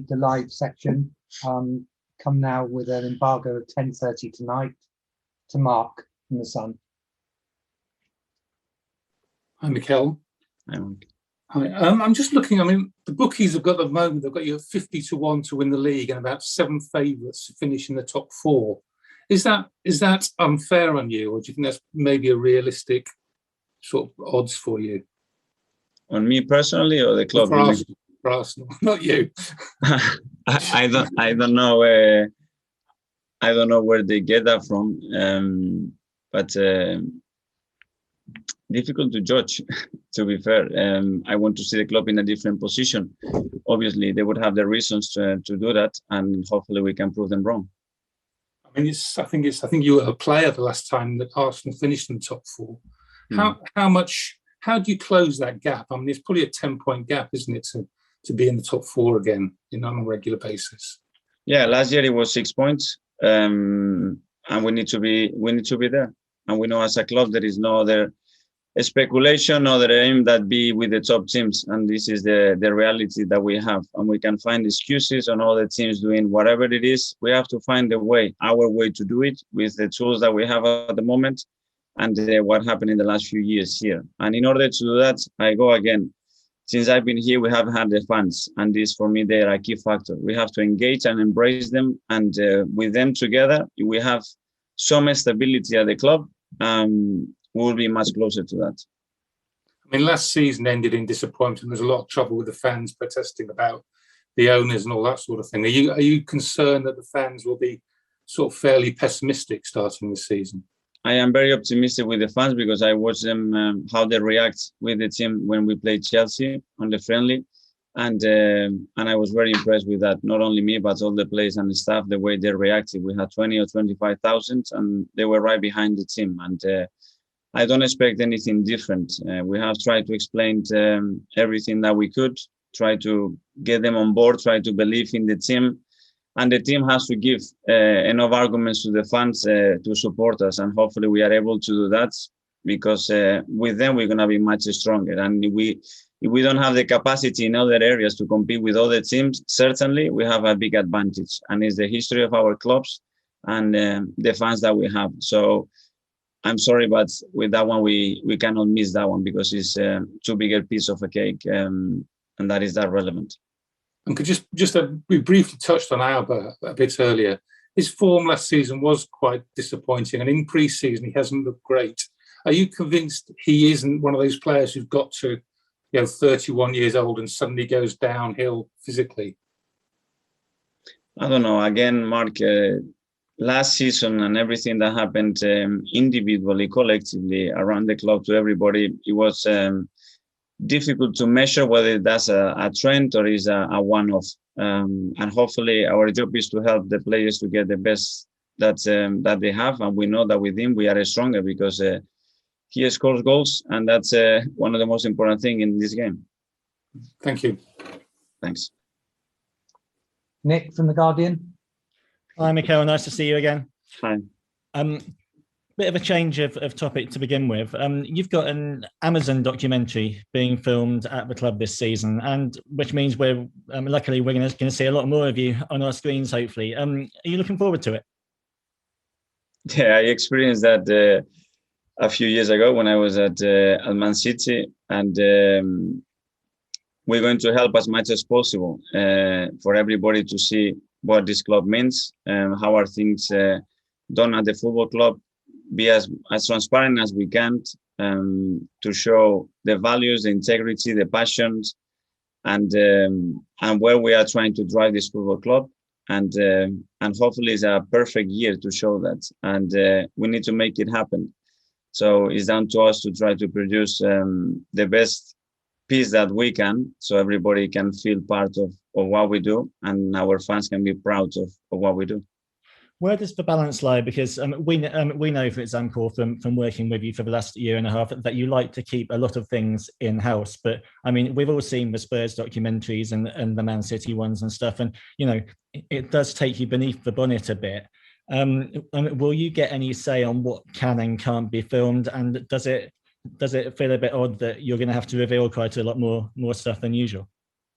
the live section. Come now with an embargo of 10:30 tonight to Mark from The Sun. Hi, Mikel. Hi. I'm just looking. I mean, the bookies have got at the moment. They've got you at 50-1 to win the league, and about 7 favourites to finish in the top 4. Is that unfair on you, or do you think that's maybe a realistic sort of odds for you? On me personally, or the club? For Arsenal, not you. I don't know. I don't know where they get that from, but difficult to judge. To be fair, I want to see the club in a different position. Obviously, they would have the reasons to do that, and hopefully, we can prove them wrong. I mean, I think you were a player the last time that Arsenal finished in the top 4. How do you close that gap? I mean, it's probably a 10-point gap, isn't it, to be in the top 4 again on a regular basis? Yeah, last year it was 6 points, and we need to be there. And we know as a club there is no other speculation or the aim that be with the top teams, and this is the reality that we have. And we can find excuses on all the teams doing whatever it is. We have to find our way to do it with the tools that we have at the moment, and what happened in the last few years here. And in order to do that, I go again. Since I've been here, we have had the fans, and this for me they are a key factor. We have to engage and embrace them, and with them together, we have some stability at the club. We will be much closer to that. I mean, last season ended in disappointment. There's a lot of trouble with the fans protesting about the owners and all that sort of thing. Are you concerned that the fans will be sort of fairly pessimistic starting this season? I am very optimistic with the fans because I watch them how they react with the team when we play Chelsea on the friendly, and I was very impressed with that. Not only me, but all the players and the staff, the way they reacted. We had 20 or 25,000, and they were right behind the team. And I don't expect anything different. We have tried to explain everything that we could, try to get them on board, try to believe in the team. And the team has to give enough arguments to the fans to support us. And hopefully we are able to do that, because with them, we're going to be much stronger. And if we don't have the capacity in other areas to compete with other teams, certainly we have a big advantage. And it's the history of our clubs and the fans that we have. So I'm sorry, but with that one, we cannot miss that one, because it's too big a piece of a cake, and that is that relevant. And could we briefly touched on Alba a bit earlier. His form last season was quite disappointing, and in pre-season he hasn't looked great. Are you convinced he isn't one of those players who've got to, 31 years old and suddenly goes downhill physically? I don't know. Again, Mark, last season and everything that happened individually, collectively, around the club to everybody, it was difficult to measure whether that's a trend or is a one-off. And hopefully our job is to help the players to get the best that they have. And we know that with him, we are stronger because he scores goals. And that's one of the most important things in this game. Thank you. Thanks. Nick from The Guardian. Hi, Mikel. Nice to see you again. Hi. Bit of a change of topic to begin with. You've got an Amazon documentary being filmed at the club this season, and which means luckily we're going to see a lot more of you on our screens, hopefully. Are you looking forward to it? Yeah, I experienced that a few years ago when I was at Man City, and we're going to help as much as possible for everybody to see what this club means, how are things done at the football club, be as transparent as we can to show the values, the integrity, the passions, and where we are trying to drive this football club. And hopefully it's a perfect year to show that. And we need to make it happen. So it's down to us to try to produce the best piece that we can, so everybody can feel part of what we do, and our fans can be proud of what we do. Where does the balance lie? Because we know, for example, from working with you for the last year and a half, that you like to keep a lot of things in-house. But I mean, we've all seen the Spurs documentaries and the Man City ones and stuff, and it does take you beneath the bonnet a bit. Will you get any say on what can and can't be filmed? And does it feel a bit odd that you're going to have to reveal quite a lot more stuff than usual?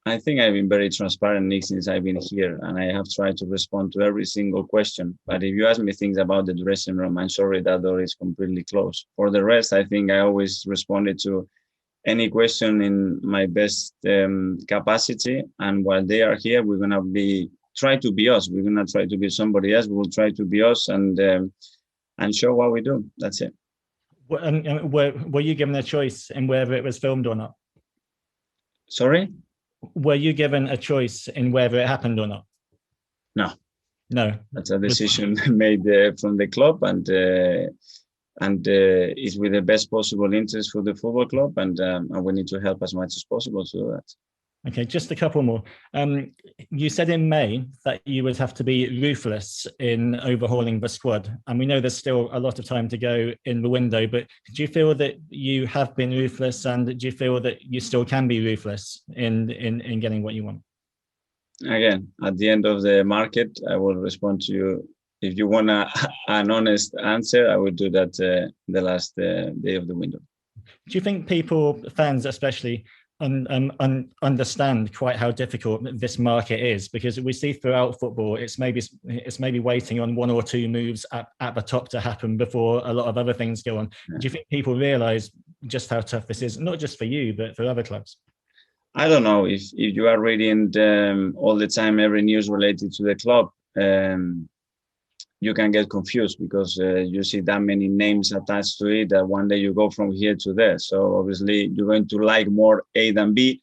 I think I've been very transparent, Nick, since I've been here, and I have tried to respond to every single question. But if you ask me things about the dressing room, I'm sorry, that door is completely closed. For the rest, I think I always responded to any question in my best capacity. And while they are here, we're gonna try to be us. We're gonna try to be somebody else. We will try to be us and show what we do. That's it. Were you given a choice in whether it was filmed or not? Sorry? Were you given a choice in whether it happened or not? No. No. That's a decision made from the club, and is with the best possible interest for the football club, and we need to help as much as possible to do that. Okay, just a couple more. You said in May that you would have to be ruthless in overhauling the squad, and we know there's still a lot of time to go in the window, but do you feel that you have been ruthless, and do you feel that you still can be ruthless in getting what you want? Again, at the end of the market, I will respond to you. If you want an honest answer, I would do that the last day of the window. Do you think fans especially, understand quite how difficult this market is? Because we see throughout football, it's maybe waiting on one or two moves at the top to happen before a lot of other things go on. Yeah. Do you think people realise just how tough this is, not just for you, but for other clubs? I don't know if you are reading all the time every news related to the club. You can get confused because you see that many names attached to it that one day you go from here to there. So obviously you're going to like more A than B.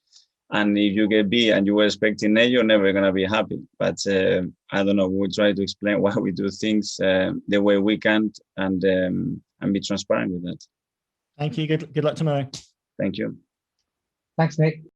And if you get B and you were expecting A, you're never going to be happy. But I don't know, we'll try to explain why we do things the way we can and be transparent with that. Thank you. Good luck tomorrow. Thank you. Thanks, Nick.